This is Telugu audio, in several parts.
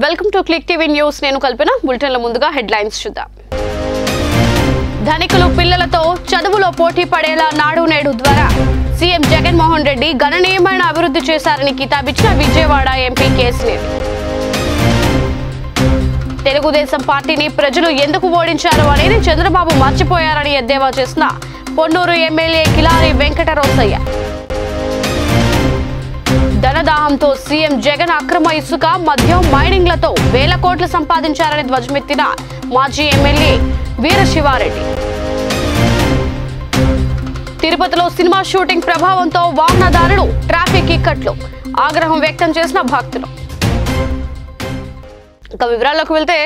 Welcome to click TV news. నేను కల్పన. బులెటిన్ల ముందుగా హెడ్లైన్స్ చూద్దాం. ధనికులు పిల్లలతో చదువులో పోటీ పడేలా నాడు నేడు ద్వారా సీఎం జగన్మోహన్ రెడ్డి గణనీయమైన అభివృద్ధి చేశారని కితాబిచ్చిన విజయవాడ ఎంపీ కేసినేని. తెలుగుదేశం పార్టీని ప్రజలు ఎందుకు ఓడించారు అనేది చంద్రబాబు మర్చిపోయారని ఎద్దేవా చేసిన పొన్నూరు ఎమ్మెల్యే కిలారి వెంకటరోసయ్య. ధనదాహంతో సీఎం జగన్ అక్రమ ఇసుక మద్యం మైనింగ్లతో వేల కోట్లు సంపాదించారని ధ్వజమెత్తిన మాజీ ఎమ్మెల్యే వీరశివారెడ్డి. తిరుపతిలో సినిమా షూటింగ్ ప్రభావంతో వాహనదారులు ట్రాఫిక్ ఇక్కట్లు, ఆగ్రహం వ్యక్తం చేసిన భక్తులు. ఇక వివరాల్లోకి వెళ్తే,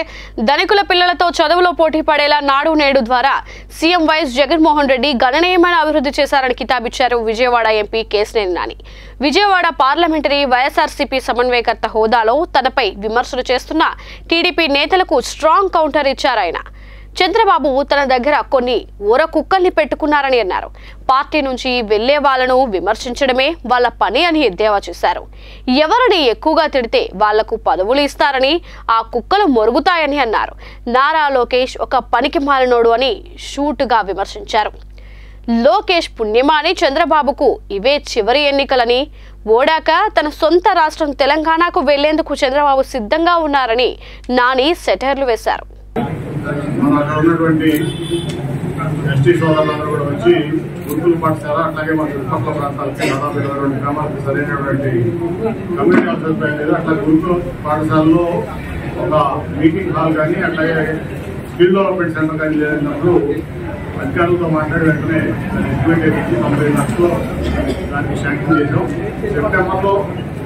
ధనికుల పిల్లలతో చదువులో పోటీ పడేలా నాడు నేడు ద్వారా సీఎం వైఎస్ జగన్మోహన్ రెడ్డి గణనీయమైన అభివృద్ధి చేశారని కితాబిచ్చారు విజయవాడ ఎంపీ కేసినేని నాని. విజయవాడ పార్లమెంటరీ వైఎస్ఆర్సీపీ సమన్వయకర్త హోదాలో తనపై విమర్శలు చేస్తున్న టీడీపీ నేతలకు స్ట్రాంగ్ కౌంటర్ ఇచ్చారు ఆయన. చంద్రబాబు తన దగ్గర కొన్ని ఊర కుక్కల్ని పెట్టుకున్నారని అన్నారు. పార్టీ నుంచి వెళ్లే వాళ్లను విమర్శించడమే వాళ్ళ పని అని ఎద్దేవా చేశారు. ఎవరిని ఎక్కువగా తిడితే వాళ్లకు పదవులు ఇస్తారని, ఆ కుక్కలు మొరుగుతాయని అన్నారు. నారా లోకేష్ ఒక పనికి మాలినోడు అని షూటుగా విమర్శించారు. లోకేష్ పుణ్యమాని చంద్రబాబుకు ఇవే చివరి ఎన్నికలని, ఓడాక తన సొంత రాష్ట్రం తెలంగాణకు వెళ్లేందుకు చంద్రబాబు సిద్ధంగా ఉన్నారని నాని సెటైర్లు వేశారు. మన అక్కడ ఉన్నటువంటి ఎస్టీ సోదరులందరూ కూడా వచ్చి గురుకుల పాఠశాల, అట్లాగే మన చుట్టుపక్కల ప్రాంతాలకి దాదాపు 22 గ్రామాలకు సరైనటువంటి కమ్యూనిటీ హాల్ సదుపాయం లేదు. అట్లా గురుకుల పాఠశాలలో ఒక మీటింగ్ హాల్ కానీ, అట్లాగే స్కిల్ డెవలప్మెంట్ సెంటర్ కానీ లేనప్పుడు అధికారులతో మాట్లాడి వెంటనే దాన్ని ఇంప్లిమెంట్ చేసి 90 లక్షలు దాన్ని శాంక్షన్ చేసాం. సెప్టెంబర్లో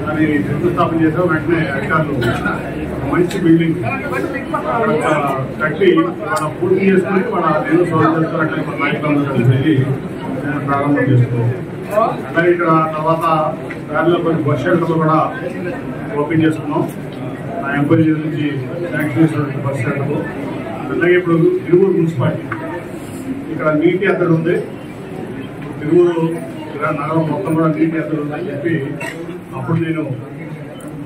దాన్ని శంకుస్థాపన చేసాం. వెంటనే అధికారులు మంచి బిల్డింగ్ కట్టి మనం పూర్తి చేసుకుని మన నేను సోదరులతో అట్లా మన నాయకులందరూ కలిసి ప్రారంభం చేసుకున్నాం. అట్లాగే ఇక్కడ తర్వాత దారిలో కొన్ని బస్ షెల్టర్లు కూడా ఓపెన్ చేసుకున్నాం. ఆ ఎంక్వైరీ నుంచి శాంక్షన్ చేసినటువంటి బస్ షెల్టర్లు. అట్లాగే ఇప్పుడు తిరువూరు మున్సిపాలిటీ ఇక్కడ నీటి ఎద్దడి ఉంది. తిరువూరు నగరం మొత్తం కూడా నీటి ఎద్దడి ఉందని చెప్పి అప్పుడు నేను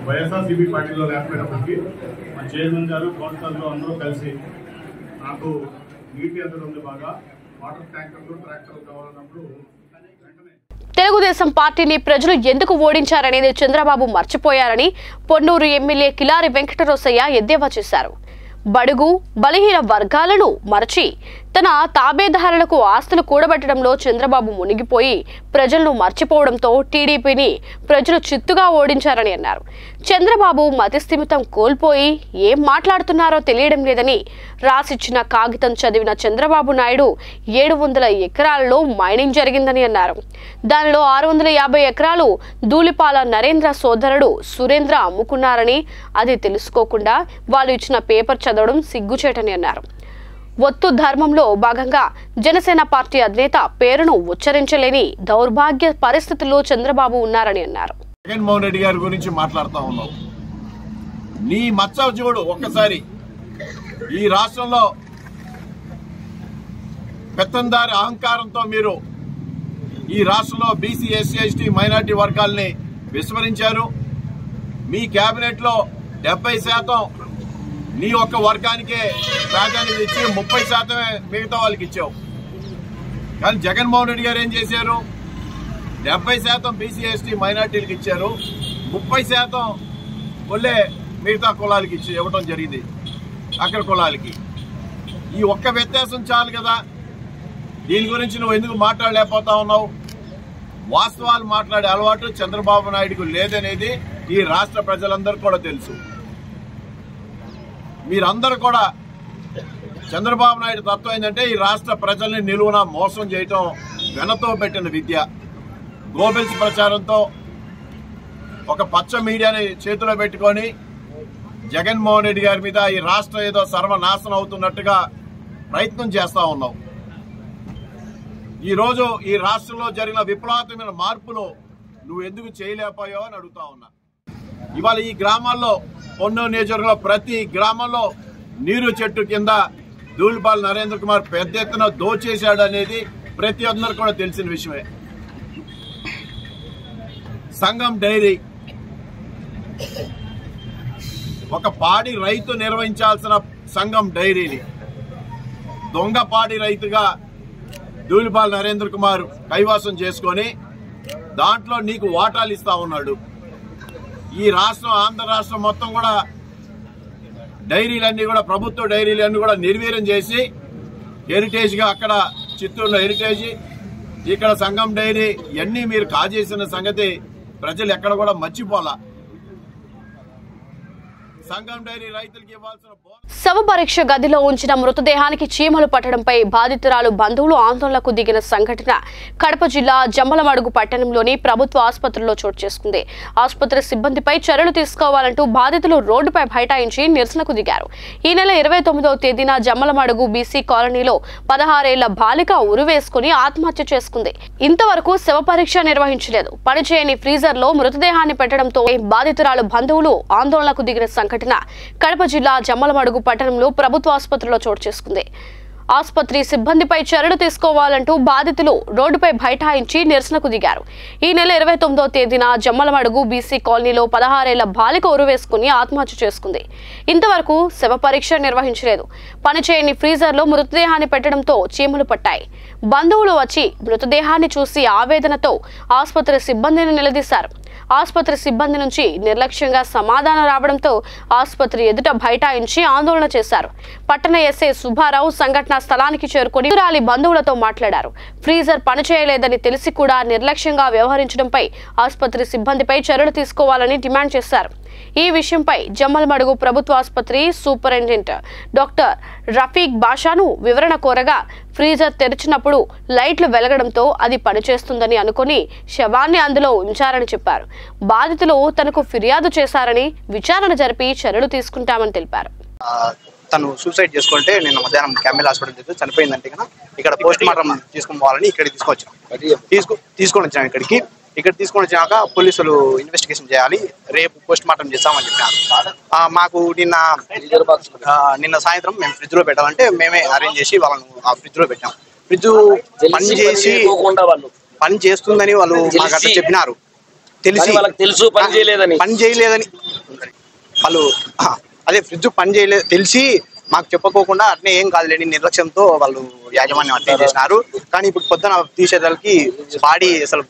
వైఎస్ఆర్సీపీ పార్టీలో లేకపోయినప్పటికీ మా చైర్మన్ గారు, కౌన్సిలర్లు అందరూ కలిసి నాకు నీటి ఎద్దడి ఉంది, బాగా వాటర్ ట్యాంకర్లు, ట్రాక్టర్లు కావాలన్నప్పుడు వెంటనే తెలుగుదేశం పార్టీని ప్రజలు ఎందుకు ఓడించారనేది చంద్రబాబు మర్చిపోయారని పొన్నూరు ఎమ్మెల్యే కిలారి వెంకటరోసయ్య ఎద్దేవా చేశారు. బడుగు బలహీన వర్గాలను మరచి తన తాబేదారులకు ఆస్తులు కూడబెట్టడంలో చంద్రబాబు మునిగిపోయి ప్రజలను మర్చిపోవడంతో టీడీపీని ప్రజలు చిత్తుగా ఓడించారని అన్నారు. చంద్రబాబు మతిస్థిమితం కోల్పోయి ఏం మాట్లాడుతున్నారో తెలియడం లేదని, రాసిచ్చిన కాగితం చదివిన చంద్రబాబు నాయుడు 700 ఎకరాలలో మైనింగ్ జరిగిందని అన్నారు. దానిలో 650 ఎకరాలు ధూళిపాల నరేంద్ర సోదరుడు సురేంద్ర అమ్ముకున్నారని, అది తెలుసుకోకుండా వాళ్ళు ఇచ్చిన పేపర్ చదవడం సిగ్గుచేటని అన్నారు. ఒత్తు ధర్మంలో భాగంగా జనసేన పార్టీ అధినేత పేరును ఉచ్చరించలేని దౌర్భాగ్య పరిస్థితుల్లో చంద్రబాబు ఉన్నారని అన్నారు. జగన్మోహన్ రెడ్డి గారి గురించి మాట్లాడుతూ ఉన్నావు. నీ మచ్చ చూడు ఒక్కసారి. ఈ రాష్ట్రంలో పెత్తందారి అహంకారంతో మీరు ఈ రాష్ట్రంలో బీసీ, ఎస్సీ, ఎస్టీ, మైనార్టీ వర్గాల్ని విస్మరించారు. మీ కేబినెట్ లో 70% నీ ఒక్క వర్గానికే ప్రాధాన్యత ఇచ్చి 30% మిగతా వాళ్ళకి ఇచ్చావు. కానీ జగన్మోహన్ రెడ్డి గారు ఏం చేశారు? 70% బీసీ, ఎస్టీ, మైనార్టీలకు ఇచ్చారు, 30% ఒళ్ళే మిగతా కులాలకి ఇవ్వడం జరిగింది. అక్కడ కులాలకి ఈ ఒక్క వ్యత్యాసం చాలు కదా. దీని గురించి నువ్వు ఎందుకు మాట్లాడలేకపోతా ఉన్నావు? వాస్తవాలు మాట్లాడే అలవాటు చంద్రబాబు నాయుడుకు లేదనేది ఈ రాష్ట్ర ప్రజలందరూ కూడా తెలుసు. మీరందరూ కూడా చంద్రబాబు నాయుడు తత్వం ఏంటంటే ఈ రాష్ట్ర ప్రజల్ని నిలువున మోసం చేయటం వెనతో పెట్టిన విద్య. గోబెల్స్ ప్రచారంతో ఒక పచ్చ మీడియాని చేతిలో పెట్టుకొని జగన్మోహన్ రెడ్డి గారి మీద ఈ రాష్ట్రం ఏదో సర్వనాశనం అవుతున్నట్టుగా ప్రయత్నం చేస్తా ఉన్నావు. ఈరోజు ఈ రాష్ట్రంలో జరిగిన విప్లవాత్మకమైన మార్పులు నువ్వు ఎందుకు చేయలేకపోయావు అని అడుగుతా ఉన్నా. ఇవాళ ఈ గ్రామాల్లో, పొన్నూరు నియోజకవర్గంలో ప్రతి గ్రామంలో నీరు చెట్టు కింద ధూళిపాల నరేంద్ర కుమార్ పెద్ద ఎత్తున దోచేశాడు అనేది ప్రతి ఒక్కరు కూడా తెలిసిన విషయమే. సంఘం డైరీ ఒక పాడి రైతు నిర్వహించాల్సిన సంఘం డైరీని దొంగ పాడి రైతుగా ధూళిపాల నరేంద్ర కుమార్ కైవాసం చేసుకొని దాంట్లో నీకు వాటాలు ఇస్తా ఉన్నాడు. ఈ రాష్ట్రం ఆంధ్ర రాష్ట్రం మొత్తం కూడా డైరీలన్నీ కూడా ప్రభుత్వ డైరీలన్నీ కూడా నిర్వీర్యం చేసి హెరిటేజ్గా అక్కడ చిత్తూరులో హెరిటేజ్, ఇక్కడ సంఘం డైరీ ఇవన్నీ మీరు కాజేసిన సంగతి ప్రజలు ఎక్కడ కూడా మర్చిపోలా. సంఘం డైరీ రైతులకు ఇవ్వాల్సిన శవ పరీక్ష గదిలో ఉంచిన మృతదేహానికి చీమలు పట్టడంపై బాధితురాలు బంధువులు ఆందోళనకు దిగిన సంఘటన కడప జిల్లా జమ్మలమడుగు పట్టణంలోని ప్రభుత్వ ఆసుపత్రిలో చోటు చేసుకుంది. ఆసుపత్రి సిబ్బందిపై చర్యలు తీసుకోవాలంటూ బాధితులు రోడ్డుపై బైఠాయించి నిరసనకు దిగారు. ఈ నెల 29వ తేదీన జమ్మలమడుగు బీసీ కాలనీలో 16 ఏళ్ల బాలిక ఉరివేసుకుని ఆత్మహత్య చేసుకుంది. ఇంతవరకు శవ పరీక్ష నిర్వహించలేదు. పనిచేయని ఫ్రీజర్ లో మృతదేహాన్ని పెట్టడంతో బాధితురాలు బంధువులు ఆందోళనకు దిగిన సంఘటన కడప జిల్లా జమ్మలమడుగు పట్టణంలో ప్రభుత్వ ఆసుపత్రిలో చోటు చేసుకుంది. ఆసుపత్రి సిబ్బందిపై చర్యలు తీసుకోవాలంటూ బాధితులు రోడ్డుపై బైఠాయించి నిరసనకు దిగారు. ఈ నెల 29వ తేదీన జమ్మలమడుగు బీసీ కాలనీలో 16 ఏళ్ల బాలిక ఉరివేసుకుని ఆత్మహత్య చేసుకుంది. ఇంతవరకు శవ పరీక్ష నిర్వహించలేదు. పనిచేయని ఫ్రీజర్ లో మృతదేహాన్ని పెట్టడంతో చీమలు పట్టాయి. బంధువులు వచ్చి మృతదేహాన్ని చూసి ఆవేదనతో ఆసుపత్రి సిబ్బందిని నిలదీశారు. ఆసుపత్రి సిబ్బంది నుంచి నిర్లక్ష్యంగా సమాధానం రావడంతో ఆసుపత్రి ఎదుట బైఠాయించి ఆందోళన చేశారు. పట్టణ ఎస్ఐ సుబ్బారావు సంఘటనా స్థలానికి చేరుకుని రాలి బంధువులతో మాట్లాడారు. ఫ్రీజర్ పనిచేయలేదని తెలిసి కూడా నిర్లక్ష్యంగా వ్యవహరించడంపై ఆసుపత్రి సిబ్బందిపై చర్యలు తీసుకోవాలని డిమాండ్ చేశారు. ఈ విషయంపై జమ్మలమడుగు ప్రభుత్వ ఆసుపత్రి సూపరింటెండెంట్ డాక్టర్ రఫీక్ బాషాను వివరణ కోరగా ఫ్రీజర్ తెరిచినప్పుడు లైట్లు వెలగడంతో అది పనిచేస్తుందని అనుకుని శవాన్ని అందులో ఉంచారని చెప్పారు. బాధితులు తనకు ఫిర్యాదు చేశారని విచారణ జరిపి చర్యలు తీసుకుంటామని తెలిపారు. తను సూసైడ్ చేసుకుంటే నిన్న మధ్యాహ్నం క్యామిల్ హాస్పిటల్ చేసి చనిపోయిందంటే ఇక్కడ పోస్ట్ మార్టం తీసుకుని పోవాలని ఇక్కడికి తీసుకొని వచ్చాం. ఇక్కడ తీసుకొని వచ్చాక పోలీసులు ఇన్వెస్టిగేషన్ చేయాలి, రేపు పోస్ట్ మార్టం చేస్తామని చెప్పారు. మాకు నిన్న సాయంత్రం మేము ఫ్రిడ్జ్ లో పెట్టాలంటే మేమే అరేంజ్ చేసి వాళ్ళను ఆ ఫ్రిడ్జ్ లో పెట్టాం. ఫ్రిడ్జ్ పని చేస్తుందని వాళ్ళు మాకు అట్లా చెప్పినారు. తెలుసు పని చేయలేదని వాళ్ళు అదే ఫ్రిడ్జ్ పని చేయలేదు తెలిసి మాకు చెప్పకోకుండా అట్నే ఏం కాదులేని నిర్లక్ష్యంతో వాళ్ళు యాజమాన్యం అట్లే చేసినారు. కానీ ఇప్పుడు పొద్దున తీసేదానికి బాడీ అసలు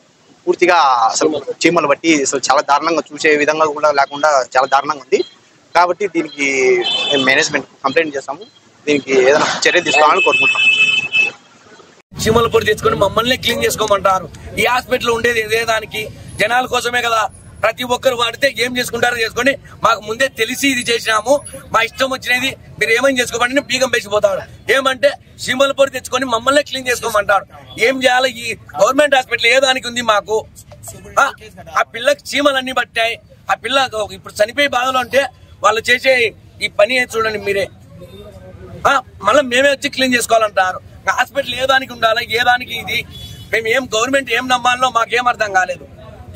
పూర్తిగా అసలు చీమలు బట్టి అసలు చాలా దారుణంగా చూసే విధంగా కూడా లేకుండా చాలా దారుణంగా ఉంది. కాబట్టి దీనికి మేనేజ్మెంట్ కంప్లైంట్ చేస్తాము. దీనికి ఏదైనా చర్య తీసుకోవాలని కోరుకుంటాం. చీమల పొడి తెచ్చుకొని మమ్మల్ని క్లీన్ చేసుకోమంటారు. ఈ హాస్పిటల్ ఉండేది ఇదే దానికి జనాల కోసమే కదా. ప్రతి ఒక్కరు వాడితే ఏం చేసుకుంటారో చేసుకొని మాకు ముందే తెలిసి ఇది చేసినాము. మా ఇష్టం వచ్చినది మీరు ఏమని చేసుకోమంటే బీగం వేసిపోతాడు. ఏమంటే చీమల పొడి తెచ్చుకొని మమ్మల్ని క్లీన్ చేసుకోమంటారు. ఏం చేయాలి? ఈ గవర్నమెంట్ హాస్పిటల్ ఏ దానికి ఉంది మాకు? ఆ పిల్లకి చీమలన్నీ పట్టాయి. ఆ పిల్ల ఇప్పుడు చనిపోయి బాధలో ఉంటే వాళ్ళు చేసే ఈ పని చూడండి మీరే. మళ్ళీ మేమే వచ్చి క్లీన్ చేసుకోవాలంటారు. హాస్పిటల్ ఏ దానికి ఉండాలి, ఏ దానికి ఇది? మేము ఏం గవర్నమెంట్ ఏం నమ్మాలో మాకేం అర్థం కాలేదు.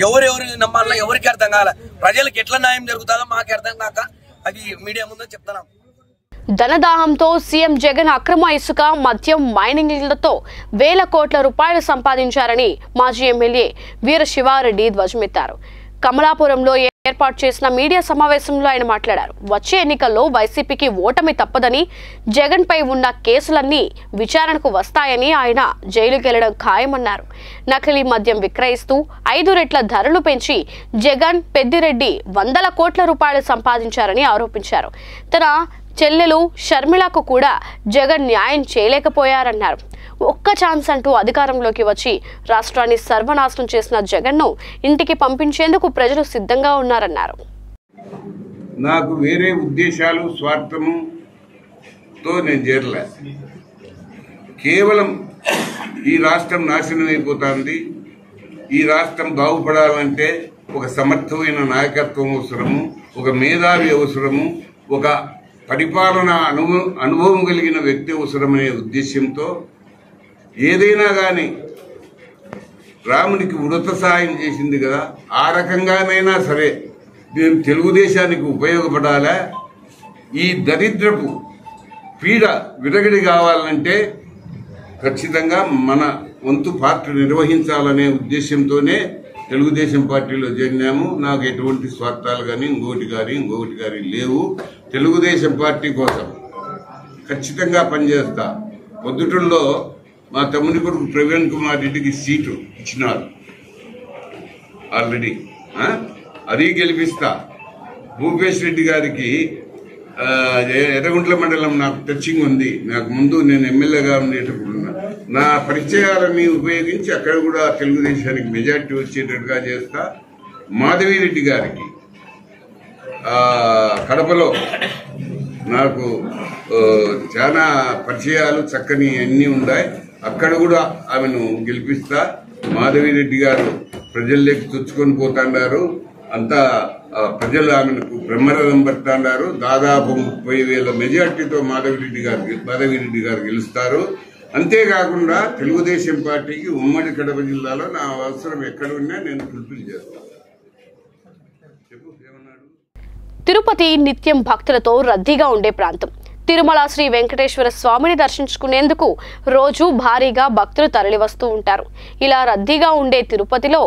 ఎవరెవరు నమ్మాలో ఎవరికి అర్థం కాలే. ప్రజలకు ఎట్లా న్యాయం జరుగుతుందో మాకు అర్థం కాక అది మీడియా ముందు చెప్తున్నాం. ధనదాహంతో సీఎం జగన్ అక్రమ ఇసుక, మద్యం, మైనింగ్లతో వేల కోట్ల రూపాయలు సంపాదించారని మాజీ ఎమ్మెల్యే వీరశివారెడ్డి ధ్వజమెత్తారు. కమలాపురంలో ఏర్పాటు చేసిన మీడియా సమావేశంలో ఆయన మాట్లాడారు. వచ్చే ఎన్నికల్లో వైసీపీకి ఓటమి తప్పదని, జగన్ పై ఉన్న కేసులన్నీ విచారణకు వస్తాయని, ఆయన జైలుకి వెళ్లడం ఖాయమన్నారు. నకిలీ మద్యం విక్రయిస్తూ 5 రెట్ల ధరలు పెంచి జగన్, పెద్దిరెడ్డి వందల కోట్ల రూపాయలు సంపాదించారని ఆరోపించారు. తన చెల్లెలు షర్మిలకు కూడా జగన్ న్యాయం చేయలేకపోయారన్నారు. ఒక్క ఛాన్స్ అంటూ అధికారంలోకి వచ్చి రాష్ట్రాన్ని సర్వనాశనం చేసిన జగన్ను ఇంటికి పంపించేందుకు ప్రజలు సిద్ధంగా ఉన్నారన్నారు. నాకు వేరే ఉద్దేశాలు, స్వార్థముతో నేను చేరలే. కేవలం ఈ రాష్ట్రం నాశనం అయిపోతుంది. ఈ రాష్ట్రం బాగుపడాలంటే ఒక సమర్థమైన నాయకత్వం అవసరము, ఒక మేధావి అవసరము, ఒక పరిపాలన అనుభవం కలిగిన వ్యక్తి అవసరమనే ఉద్దేశంతో ఏదైనా కానీ రామునికి వృత సాయం చేసింది కదా, ఆ రకంగానైనా సరే నేను తెలుగుదేశానికి ఉపయోగపడాలా, ఈ దరిద్రపు పీడ విరగడి కావాలంటే ఖచ్చితంగా మన వంతు పాత్ర నిర్వహించాలనే ఉద్దేశంతోనే తెలుగుదేశం పార్టీలో చేరినాము. నాకు ఎటువంటి స్వార్థాలు కానీ ఇంకొకటి కానీ లేవు. తెలుగుదేశం పార్టీ కోసం ఖచ్చితంగా పనిచేస్తా. పొద్దుటూరులో మా తమ్ముడి కొడుకు ప్రవీణ్ కుమార్ రెడ్డికి సీటు ఇచ్చినారు ఆల్రెడీ, అది గెలిపిస్తా. భూపేష్ రెడ్డి గారికి ఎర్రగుంట్ల మండలం నాకు టచింగ్ ఉంది. నాకు ముందు నేను ఎమ్మెల్యేగా ఉండేటప్పుడు నా పరిచయాలని ఉపయోగించి అక్కడ కూడా తెలుగుదేశానికి మెజార్టీ వచ్చేటట్టుగా చేస్తా. మాధవిరెడ్డి గారికి కడపలో నాకు చాలా పరిచయాలు చక్కని అన్నీ ఉన్నాయి. అక్కడ కూడా ఆమెను గెలిపిస్తా. మాధవిరెడ్డి గారు ప్రజల్లోకి చొచ్చుకొని పోతాండారు. అంతా ప్రజలు ఆమెను బ్రహ్మరథం పడుతున్నారు. దాదాపు 30,000 మెజార్టీతో మాధవిరెడ్డి గారు గెలుస్తారు. అంతేకాకుండా తెలుగుదేశం పార్టీకి ఉమ్మడి కడప జిల్లాలో నా అవసరం ఎక్కడ ఉన్నా నేను ఫుల్ఫిల్ చేస్తాను. చెప్పు ఏమన్నాడు. తిరుపతి నిత్యం భక్తులతో రద్దీగా ఉండే ప్రాంతం. తిరుమల శ్రీ వెంకటేశ్వర స్వామిని దర్శించుకునేందుకు రోజు భారీగా భక్తులు తరలివస్తూ ఉంటారు. ఇలా రద్దీగా ఉండే తిరుపతిలో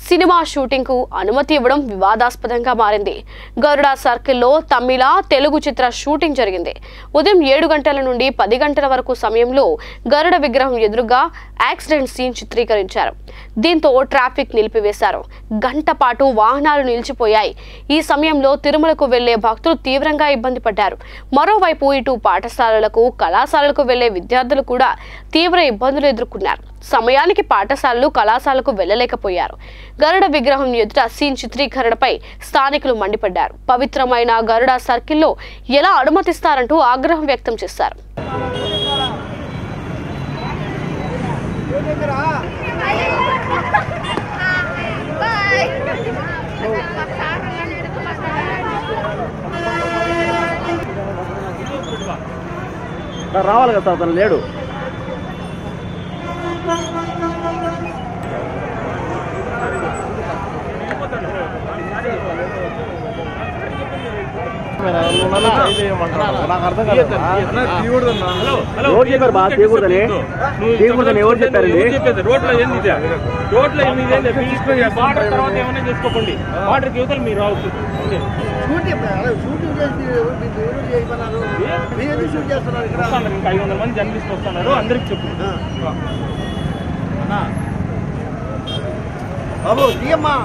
సినిమా షూటింగ్ కు అనుమతి ఇవ్వడం వివాదాస్పదంగా మారింది. గరుడ సర్కిల్లో తమిళ తెలుగు చిత్ర షూటింగ్ జరిగింది. ఉదయం 7 గంటల నుండి 10 గంటల వరకు సమయంలో గరుడ విగ్రహం ఎదురుగా యాక్సిడెంట్ సీన్ చిత్రీకరించారు. దీంతో ట్రాఫిక్ నిలిపివేశారు. గంట పాటు వాహనాలు నిలిచిపోయాయి. ఈ సమయంలో తిరుమలకు వెళ్లే భక్తులు తీవ్రంగా ఇబ్బంది పడ్డారు. మరోవైపు ఇటు పాఠశాలలకు కళాశాలలకు వెళ్లే విద్యార్థులు కూడా తీవ్ర ఇబ్బందులు ఎదుర్కొన్నారు. సమయానికి పాఠశాలలు కళాశాలకు వెళ్లలేకపోయారు. గరుడ విగ్రహం ఎదుట సీన్ చిత్రీకరణపై స్థానికులు మండిపడ్డారు. పవిత్రమైన గరుడ సర్కిల్లో ఎలా అనుమతిస్తారంటూ ఆగ్రహం వ్యక్తం చేశారు. రావాలి కదా అతను లేడు. నాకు అర్థం కాదు. ఎవరు చెప్పారు బాగా తీయకూడదని? తీయకూడదని ఎవరు చెప్పారండి? రోడ్లో ఏంది రోడ్లో తర్వాత ఏమైనా చేసుకోకండి. వాటర్కి యువతలు మీరు రావచ్చు. 500 మంది జర్నలిస్టులు వస్తున్నారు. అందరికి చెప్పు బాబు తీయమ్మా.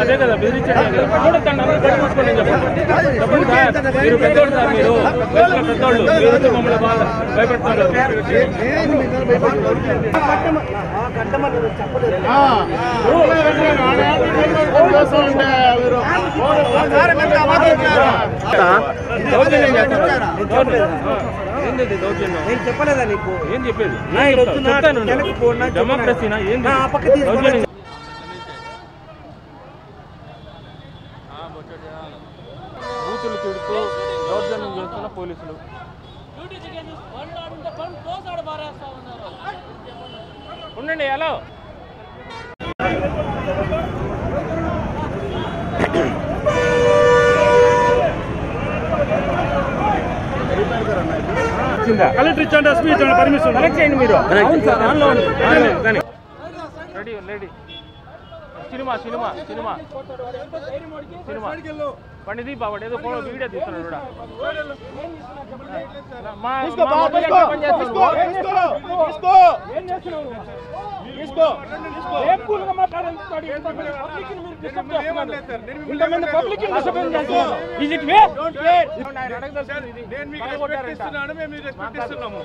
అదే కదా బెదిరించండి. చూడొద్దండి, అందరూ బయట చూసుకోండి చెప్పండి. చెప్పండి సార్, మీరు పెద్దోళ్ళు సార్, మీరు పెద్దోళ్ళు, మీరు మమ్మల్ని బాగా భయపెడుతున్నారు. ఏంటి దౌర్జన్యం? నేను చెప్పలేదా నీకు? ఏం చెప్పేది? డెమోక్రసీనా? ఏంటి దౌర్జన్యం? బూతులు తిడుతూ దౌర్జన్యం చేస్తున్న పోలీసులు. ఉండండి. హలో, కలెక్టర్ ఇచ్చండి, ఎస్పీ ఇచ్చండి, పర్మిషన్ కలెక్ట్ చేయండి మీరు. అవును సార్, కానీ ready ready. Cinema cinema cinema cinema పండిది బాబు ఏదో వీడియో తీస్తున్నాడు కూడా.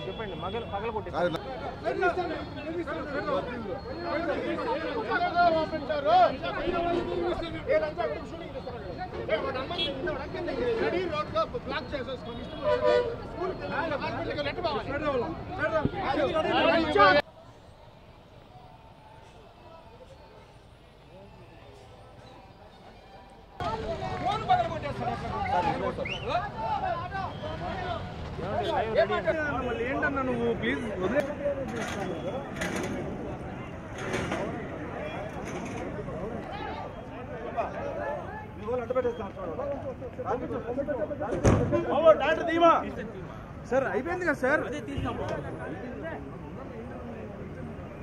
చెప్పండి పగల కొట్టి మళ్ళీ ఏంటన్నా నువ్వు ప్లీజ్ వదిలే. డాక్టర్ దీమా సార్ అయిపోయింది కదా సార్.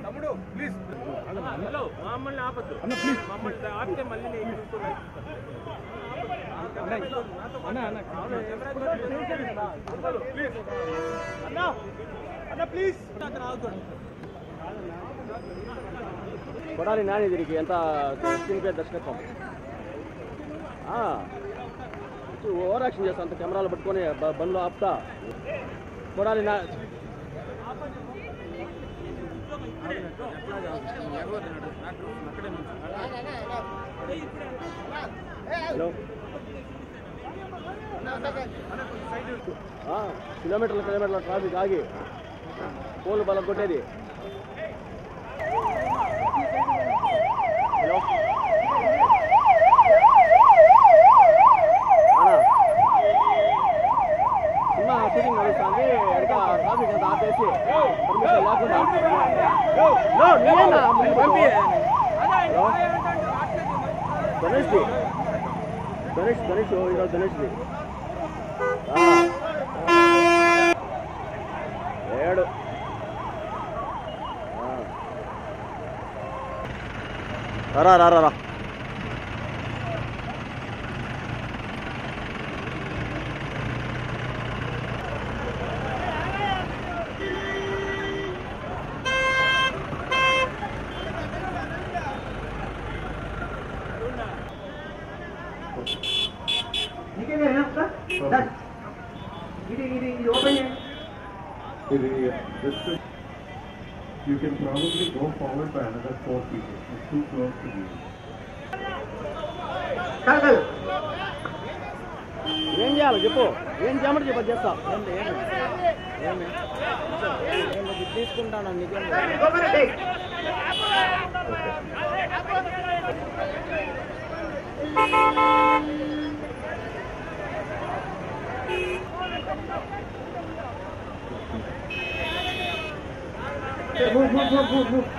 తమ్ముడు ప్లీజ్ మమ్మల్ని ఆపద్దు అన్న, ప్లీజ్ మమ్మల్ని ఆపితే మళ్ళీ ప్లీజ్ కొడాలి నాని దీనికి ఎంత స్క్రీన్ పే దర్శకత్వం ఓవర్ యాక్షన్ చేస్తా అంత కెమెరాలు పట్టుకొని బండ్లు ఆపుతా. కొడాలి నా హలో కిలోమీటర్ల ట్రాఫిక్ ఆగి పోలు బలం కొట్టేది. హలో సినిమా షూటింగ్ నడుస్తుంది, ఇంకా ట్రాఫిక్ అంతా ఆపేసి పర్మిషన్ లేకుండా. గణేష్ ఈరోజు గణేష్ది 7 రా You can probably go forward by another 4 feet. It's too close to you. ఏం చేయాలి చెప్పు, ఏం చేయమంటే చెప్పు చేస్తా. తీసుకుంటాను నిజం. Move.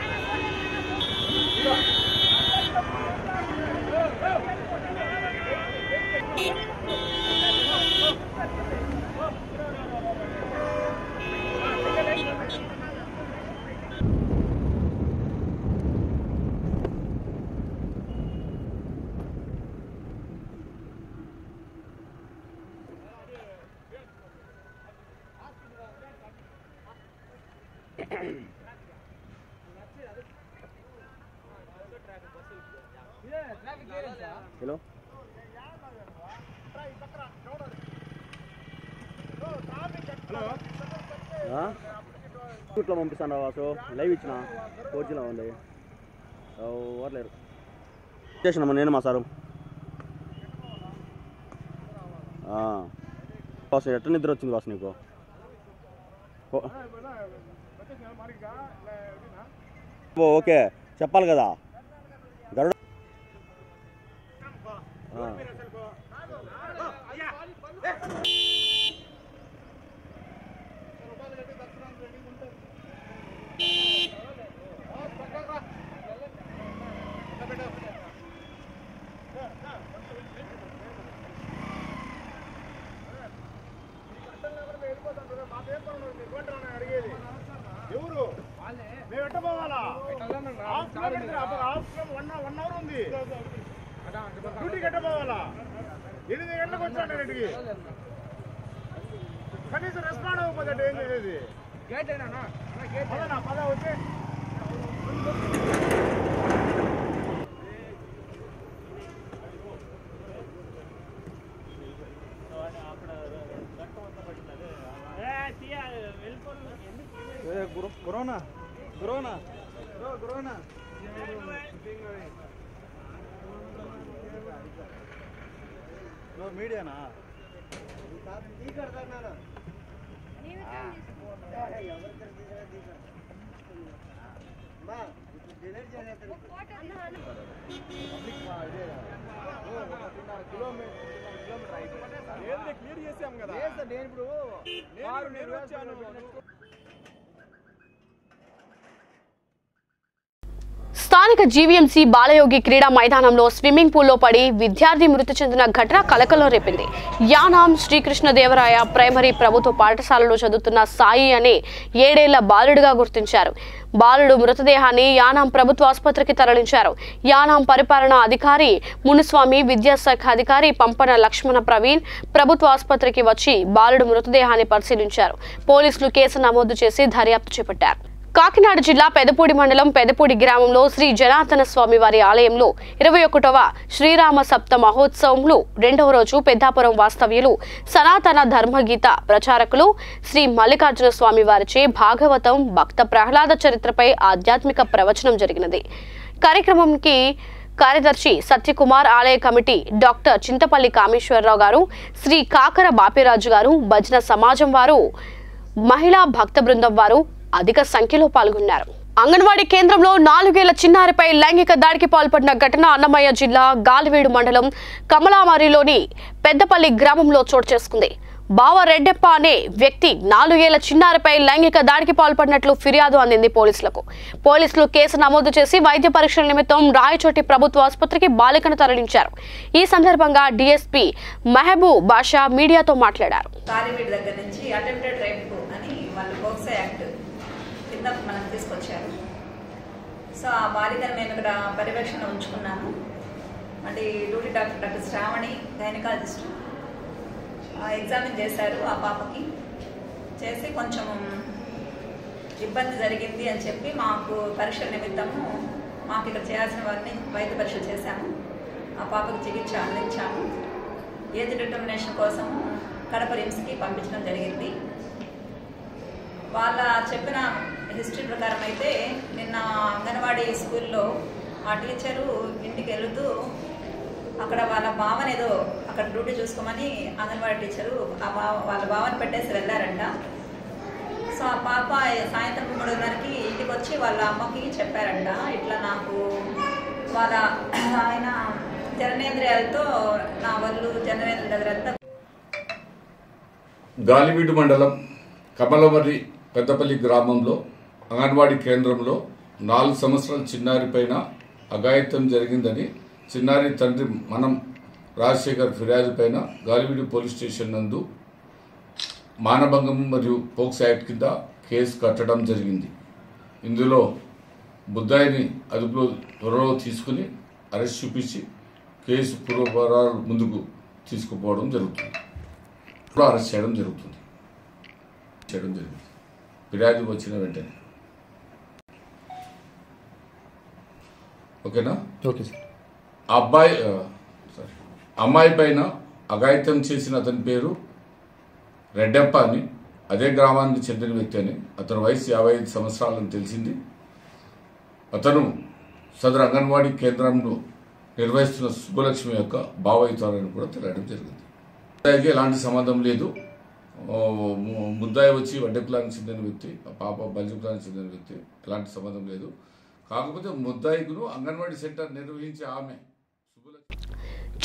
హలో ఇట్లా పంపిస్తాను వాసు, లైవ్ ఇచ్చిన 4Gలో ఉంది. ఓవర్లేరు చేసినామా నేను మా సారు. వాసు ఎట్లా నిద్ర వచ్చింది వాసు నీకు? ఓకే చెప్పాలి కదా గరుడ. ఎవరు మేము ఎట్ట పోవాలా? 1 అవర్ ఉంది డ్యూటీకి ఎట్ట పోవాలా? 8 గంటలకు వచ్చాను ఇంటికి. కనీసం రెస్పాండ్ అవ్వకపోతే ఏం చేసేది? పద వచ్చి కరోనా మీడియానా కిలోమీటర్ క్లియర్ చేసాం కదా నేను ఇప్పుడు స్థానిక జీవీఎంసీ బాలయోగి క్రీడా మైదానంలో స్విమ్మింగ్ పూల్లో పడి విద్యార్థి మృతి చెందిన ఘటన కలకలం రేపింది. యానాం శ్రీకృష్ణదేవరాయ ప్రైమరీ ప్రభుత్వ పాఠశాలలో చదువుతున్న సాయి అనే 7 ఏళ్ల బాలుడిగా గుర్తించారు. బాలుడు మృతదేహాన్ని యానాం ప్రభుత్వ ఆసుపత్రికి తరలించారు. యానాం పరిపాలనా అధికారి మునుస్వామి, విద్యాశాఖ అధికారి పంపన లక్ష్మణ ప్రవీణ్ ప్రభుత్వ ఆసుపత్రికి వచ్చి బాలుడు మృతదేహాన్ని పరిశీలించారు. పోలీసులు కేసు నమోదు చేసి దర్యాప్తు చేపట్టారు. కాకినాడ జిల్లా పెదపూడి మండలం పెదపూడి గ్రామంలో శ్రీ జనార్దన స్వామి వారి ఆలయంలో 21వ శ్రీరామ సప్త మహోత్సవంలో 2వ రోజు పెద్దాపురం వాస్తవ్యులు సనాతన ధర్మగీత ప్రచారకులు శ్రీ మల్లికార్జున స్వామి వారిచే భాగవతం భక్త ప్రహ్లాద చరిత్రపై ఆధ్యాత్మిక ప్రవచనం జరిగినది. కార్యక్రమంకి కార్యదర్శి సత్యకుమార్, ఆలయ కమిటీ డాక్టర్ చింతపల్లి కామేశ్వరరావు గారు, శ్రీ కాకర బాపిరాజు గారు, భజన సమాజం వారు, మహిళా భక్త బృందం వారు అధిక సంఖ్యలో పాల్గొన్నారు. అంగన్వాడీ కేంద్రంలో 4 ఏళ్ల చిన్నారిపై లైంగిక దాడికి పాల్పడిన ఘటన అన్నమయ్య జిల్లా గాలివీడు మండలం కమలామారిలోని పెద్దపల్లి గ్రామంలో చోటు చేసుకుంది. బావ రెడ్డెప్ప అనే వ్యక్తి 4 ఏళ్ల చిన్నారిపై లైంగిక దాడికి పాల్పడినట్లు ఫిర్యాదు అందింది పోలీసులకు. పోలీసులు కేసు నమోదు చేసి వైద్య పరీక్షల నిమిత్తం రాయచోటి ప్రభుత్వ ఆసుపత్రికి బాలికను తరలించారు. ఈ సందర్భంగా డీఎస్పీ మహబూబ్ బాషా మీడియాతో మాట్లాడారు. మనం తీసుకొచ్చారు. సో ఆ బాలికను నేను ఇక్కడ పర్యవేక్షణ ఉంచుకున్నాను. అంటే duty doctor Shravani gynaecologist examine చేశారు. ఆ పాపకి చేసి కొంచెం ఇబ్బంది జరిగింది అని చెప్పి మాకు పరీక్షల నిమిత్తము మాకు ఇక్కడ చేయాల్సిన వారిని వైద్య పరీక్షలు చేశాము. ఆ పాపకి చికిత్స అందించాము. ఏజ్ డిటర్మినేషన్ కోసము కడప రిమ్స్కి పంపించడం జరిగింది. వాళ్ళ చెప్పిన హిస్టరీ ప్రకారం అయితే నిన్న అంగన్వాడీ స్కూల్లో ఆ టీచరు ఇంటికి వెళుతూ అక్కడ వాళ్ళ భావన ఏదో అక్కడ డ్యూటీ చూసుకోమని అంగన్వాడీ టీచరు వాళ్ళ భావన పెట్టేసి వెళ్ళారంట. సో ఆ పాప సాయంత్రం 3:30కి ఇంటికి వచ్చి వాళ్ళ అమ్మకి చెప్పారంట, ఇట్లా నాకు వాళ్ళ ఆయన జననేంద్రియాలతో నా వాళ్ళు జననేంద్రియాలతో. గాలివీడు మండలం కమలమర్రి పెద్దపల్లి గ్రామంలో అంగన్వాడీ కేంద్రంలో 4 సంవత్సరాల చిన్నారి పైన అఘాయిత్యం జరిగిందని చిన్నారి తండ్రి మనం రాజశేఖర్ ఫిర్యాదు పైన గాలివీడు పోలీస్ స్టేషన్ నందు మానభంగం మరియు పోక్స్ యాక్ట్ కింద కేసు కట్టడం జరిగింది. ఇందులో బుద్ధాయిని అదుపులో త్వరలో తీసుకుని అరెస్ట్ చూపించి కేసు పూర్వపరాలు ముందుకు తీసుకుపోవడం జరుగుతుంది. ఇప్పుడు అరెస్ట్ చేయడం జరుగుతుంది. ఫిర్యాదు వచ్చిన వెంటనే. ఓకేనా? Okay sir. అమ్మాయి పైన అఘాయిత్యం చేసిన అతని పేరు రెడ్డెప్ప అని, అదే గ్రామానికి చెందిన వ్యక్తి అని, అతని వయసు 55 సంవత్సరాలని తెలిసింది. అతను సదరు అంగన్వాడీ కేంద్రంలో నిర్వహిస్తున్న సుబ్బలక్ష్మి యొక్క బావయితారని కూడా తెలియడం జరిగింది. ముద్దాయికి ఎలాంటి సంబంధం లేదు. ముద్దాయి వచ్చి వడ్డెకులానికి చెందిన వ్యక్తి, పాప బల్జకులానికి చెందిన వ్యక్తి, ఎలాంటి సంబంధం లేదు. కాకపోతే ముద్దాయికును అంగన్వాడీ సెంటర్ నిర్వహించే ఆమె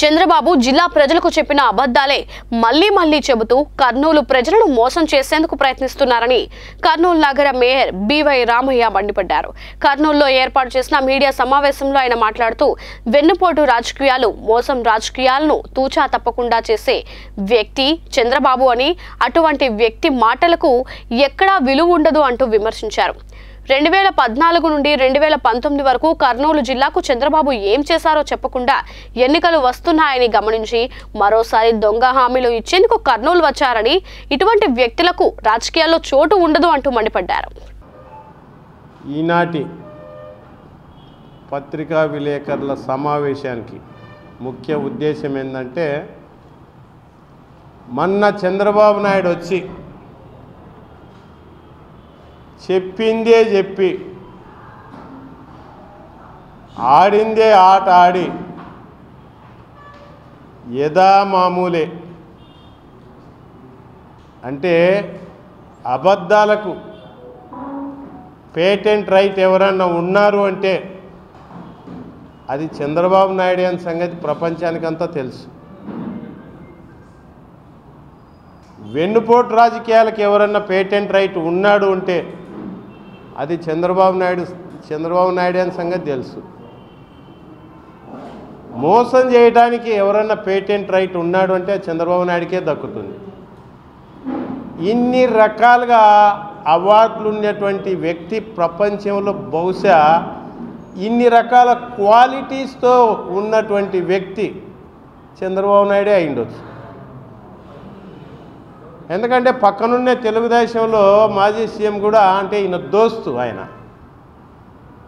చంద్రబాబు జిల్లా ప్రజలకు చెప్పిన అబద్ధాలే మళ్లీ చెబుతూ కర్నూలు ప్రజలను మోసం చేసేందుకు ప్రయత్నిస్తున్నారని కర్నూలు నగర మేయర్ బివై రామయ్య మండిపడ్డారు. కర్నూలులో ఏర్పాటు చేసిన మీడియా సమావేశంలో ఆయన మాట్లాడుతూ వెన్నుపోటు రాజకీయాలు, మోసం రాజకీయాలను తూచా తప్పకుండా చేసే వ్యక్తి చంద్రబాబు అని, అటువంటి వ్యక్తి మాటలకు ఎక్కడా విలువ ఉండదు అంటూ విమర్శించారు. 2014 నుండి 2019 వరకు కర్నూలు జిల్లాకు చంద్రబాబు ఏం చేశారో చెప్పకుండా ఎన్నికలు వస్తున్నాయని గమనించి మరోసారి దొంగ హామీలు ఇచ్చేందుకు కర్నూలు వచ్చారని, ఇటువంటి వ్యక్తులకు రాజకీయాల్లో చోటు ఉండదు అంటూ మండిపడ్డారు. ఈనాటి పత్రికా విలేకరుల సమావేశానికి ముఖ్య ఉద్దేశం ఏంటంటే, మొన్న చంద్రబాబు నాయుడు వచ్చి చెప్పిందే చెప్పి ఆడిందే ఆట ఆడి యథా మామూలే అంటే అబద్ధాలకు పేటెంట్ రైట్ ఎవరన్నా ఉన్నారు అంటే అది చంద్రబాబు నాయుడు అనే సంగతి ప్రపంచానికంతా తెలుసు. వెన్నుపోటు రాజకీయాలకు ఎవరన్నా పేటెంట్ రైట్ ఉన్నాడు అంటే అది చంద్రబాబు నాయుడు అని సంగతి తెలుసు. మోసం చేయడానికి ఎవరన్నా పేటెంట్ రైట్ ఉన్నాడు అంటే చంద్రబాబు నాయుడికే దక్కుతుంది. ఇన్ని రకాలుగా అవార్డులు ఉన్నటువంటి వ్యక్తి ప్రపంచంలో బహుశా ఇన్ని రకాల క్వాలిటీస్తో ఉన్నటువంటి వ్యక్తి చంద్రబాబు నాయుడే అయిండొచ్చు. ఎందుకంటే పక్కనున్నే తెలుగుదేశంలో మాజీ సీఎం కూడా, అంటే ఈయన దోస్తు, ఆయన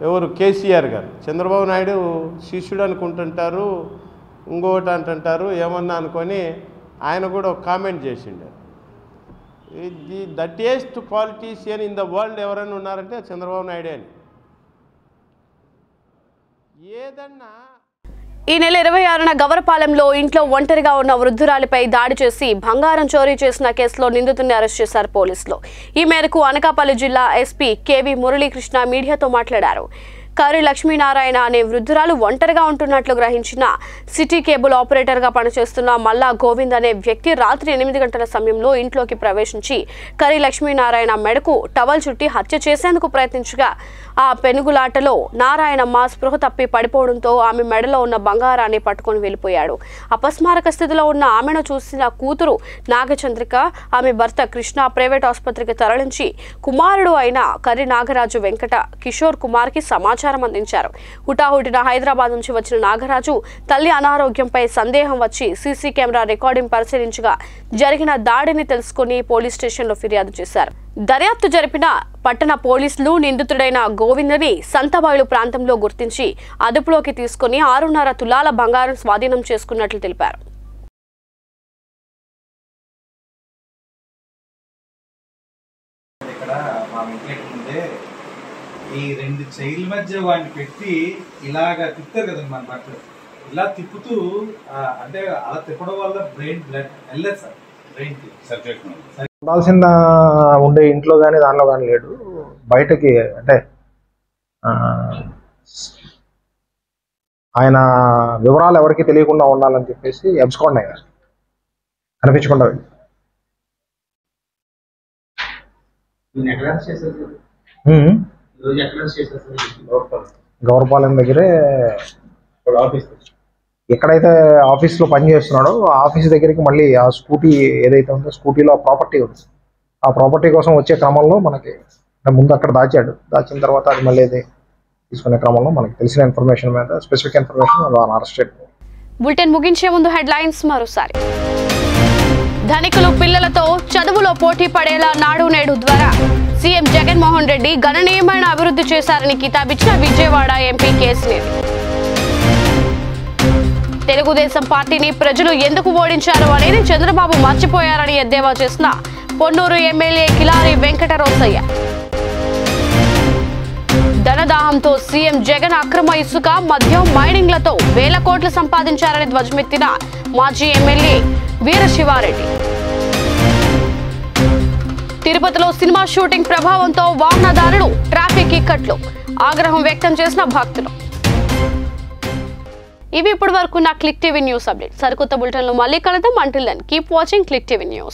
ఎవరు, కేసీఆర్ గారు, చంద్రబాబు నాయుడు శిష్యుడు అనుకుంటుంటారు, ఇంకొకటి అంటుంటారు, ఏమన్నా అనుకొని ఆయన కూడా ఒక కామెంట్ చేసిండారు. The best politician in the world ఎవరైనా ఉన్నారంటే చంద్రబాబు నాయుడే అని. ఏదన్నా ఈ నెల 26న గవరపాలెంలో ఇంట్లో ఒంటరిగా ఉన్న వృద్ధురాలిపై దాడి చేసి బంగారం చోరీ చేసిన కేసులో నిందితుడిని అరెస్ట్ చేశారు పోలీసులు. ఈ మేరకు అనకాపల్లి జిల్లా ఎస్పీ కేవీ మురళీకృష్ణ మీడియాతో మాట్లాడారు. కర్రి లక్ష్మీనారాయణ అనే వృద్ధురాలు ఒంటరిగా ఉంటున్నట్లు గ్రహించిన సిటీ కేబుల్ ఆపరేటర్గా పనిచేస్తున్న మల్లా గోవింద్ అనే వ్యక్తి రాత్రి 8 గంటల సమయంలో ఇంట్లోకి ప్రవేశించి కర్రి లక్ష్మీనారాయణ మెడకు టవల్ చుట్టి హత్య చేసేందుకు ప్రయత్నించగా ఆ పెనుగులాటలో నారాయణమ్మ స్పృహ తప్పి పడిపోవడంతో ఆమె మెడలో ఉన్న బంగారాన్ని పట్టుకొని వెళ్ళిపోయాడు. అపస్మారక స్థితిలో ఉన్న ఆమెను చూసిన కూతురు నాగచంద్రిక ఆమె భర్త కృష్ణ ప్రైవేట్ ఆసుపత్రికి తరలించి కుమారుడు అయిన కర్రి నాగరాజు వెంకట కిషోర్ కుమార్కి సమాచారం అందించారు. హుటాహుటిన హైదరాబాద్ నుంచి వచ్చిన నాగరాజు తల్లి అనారోగ్యంపై సందేహం వచ్చి సీసీ కెమెరా రికార్డింగ్ పరిశీలించగా జరిగిన దాడిని తెలుసుకుని పోలీస్ స్టేషన్లో ఫిర్యాదు చేశారు. దర్యాప్తు జరిపిన పట్టణ పోలీసులు నిందితుడైన గోవిందని సంతబాయిలు ప్రాంతంలో గుర్తించి అదుపులోకి తీసుకుని 6.5 తులాల బంగారం స్వాధీనం చేసుకున్నట్లు తెలిపారు. ఈ 2 చైర్ల మధ్య వాడిని పెట్టి ఇలాగా తిప్పుతారు కదండి మన బట్టలు, ఇలా తిప్పుతూ అంటే అలా తిప్పడం వల్ల బ్రెయిన్ బ్లడ్ వెళ్ళదు సార్, బ్రెయిన్ సర్క్యులేషన్ ఉండాల్సిన ఉండే ఇంట్లో కానీ దానిలో కానీ లేడు. బయటకి అంటే ఆయన వివరాలు ఎవరికి తెలియకుండా ఉండాలని చెప్పేసి ఎబ్స్కాండ్ అయ్యారు, కనిపించకుండా. గౌరపాలెం దగ్గరే ఎక్కడైతే ఆఫీస్లో పని చేస్తున్నాడో ఆ ఆఫీస్ దగ్గరికి మళ్ళీ ఆ స్కూటీ ఏదైతే ఉందో స్కూటీలో ప్రాపర్టీ ఉంది, ఆ ప్రాపర్టీ కోసం వచ్చే క్రమంలో మనకి ముందు అక్కడ దాచిన తర్వాత అది మళ్ళీ తీసుకునే క్రమంలో మనకి తెలిసిన ఇన్ఫర్మేషన్ మీద స్పెసిఫిక్ ఇన్ఫర్మేషన్ అరెస్ట్ చేయడం. బులెటిన్ ముగించే ముందు హెడ్లైన్స్ మరోసారి. ధనికులు పిల్లలతో చదువులో పోటీ పడేలా నాడు నేడు ద్వారా సీఎం జగన్మోహన్ రెడ్డి గణనీయమైన అభివృద్ధి చేశారని కితాబిచ్చిన విజయవాడ ఎంపీ కేసీఆర్. తెలుగుదేశం పార్టీని ప్రజలు ఎందుకు ఓడించారు అనేది చంద్రబాబు మర్చిపోయారని ఎద్దేవా చేసిన పొన్నూరు ఎమ్మెల్యే కిలారి వెంకటరోసయ్య. ధనదాహంతో సీఎం జగన్ అక్రమ ఇసుక మద్యం మైనింగ్లతో వేల కోట్లు సంపాదించారని ధ్వజమెత్తిన మాజీ ఎమ్మెల్యే వీరశివారెడ్డి. తిరుపతిలో సినిమా షూటింగ్ ప్రభావంతో వాహనదారులు ట్రాఫిక్ ఇక్కట్లు, ఆగ్రహం వ్యక్తం చేసిన భక్తులు. ఇవి ఇప్పటి వరకు నా క్లిక్ టీవీ న్యూస్ అప్డేట్. సరికొత్త బులెటిన్లో మళ్ళీ కలుద్దాం. Until then keep watching Click TV news.